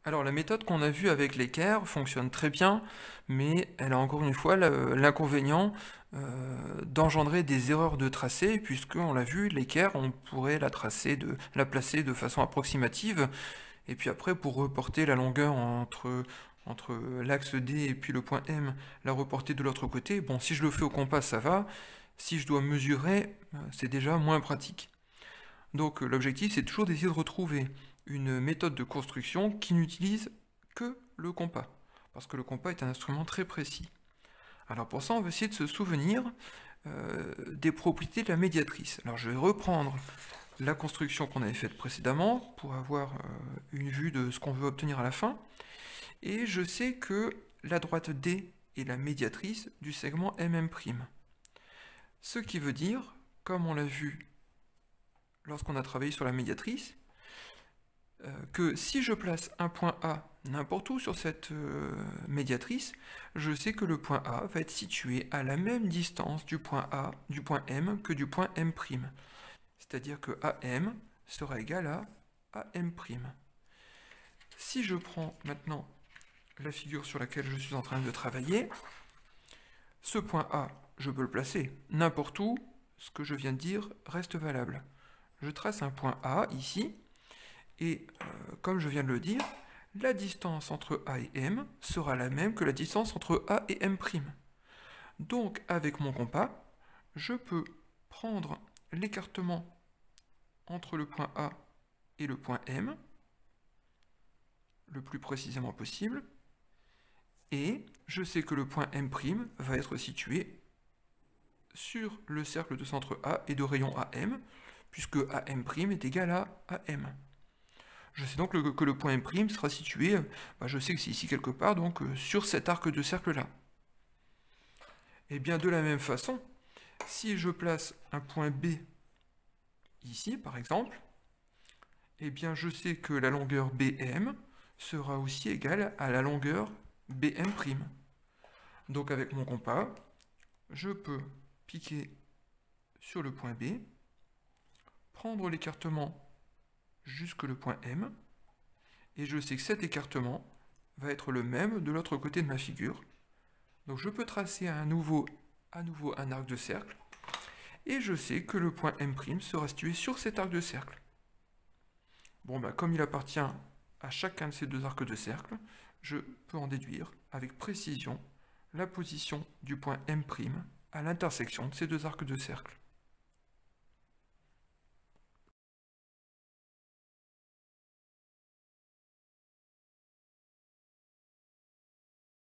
Alors la méthode qu'on a vue avec l'équerre fonctionne très bien, mais elle a encore une fois l'inconvénient d'engendrer des erreurs de tracé, puisque on l'a vu, l'équerre, on pourrait la placer de façon approximative, et puis après pour reporter la longueur entre l'axe D et puis le point M, la reporter de l'autre côté, bon si je le fais au compas ça va, si je dois mesurer, c'est déjà moins pratique. Donc l'objectif c'est toujours d'essayer de retrouver une méthode de construction qui n'utilise que le compas, parce que le compas est un instrument très précis. Alors pour ça on va essayer de se souvenir des propriétés de la médiatrice. Alors je vais reprendre la construction qu'on avait faite précédemment pour avoir une vue de ce qu'on veut obtenir à la fin, et je sais que la droite D est la médiatrice du segment MM'. Ce qui veut dire, comme on l'a vu lorsqu'on a travaillé sur la médiatrice, que si je place un point A n'importe où sur cette médiatrice, je sais que le point A va être situé à la même distance du point A, du point M, que du point M'. C'est-à-dire que AM sera égal à AM'. Si je prends maintenant la figure sur laquelle je suis en train de travailler, ce point A, je peux le placer n'importe où, ce que je viens de dire reste valable. Je trace un point A ici, et comme je viens de le dire, la distance entre A et M sera la même que la distance entre A et M'. Donc avec mon compas, je peux prendre l'écartement entre le point A et le point M, le plus précisément possible, et je sais que le point M' va être situé sur le cercle de centre A et de rayon AM, puisque AM' est égal à AM. Je sais donc que le point M' sera situé, je sais que c'est ici quelque part, donc sur cet arc de cercle-là. Et bien de la même façon, si je place un point B ici, par exemple, eh bien je sais que la longueur BM sera aussi égale à la longueur BM'. Donc avec mon compas, je peux piquer sur le point B, prendre l'écartement jusque le point M, et je sais que cet écartement va être le même de l'autre côté de ma figure. Donc je peux tracer à nouveau un arc de cercle, et je sais que le point M' sera situé sur cet arc de cercle. Bon, comme il appartient à chacun de ces deux arcs de cercle, je peux en déduire avec précision la position du point M' à l'intersection de ces deux arcs de cercle.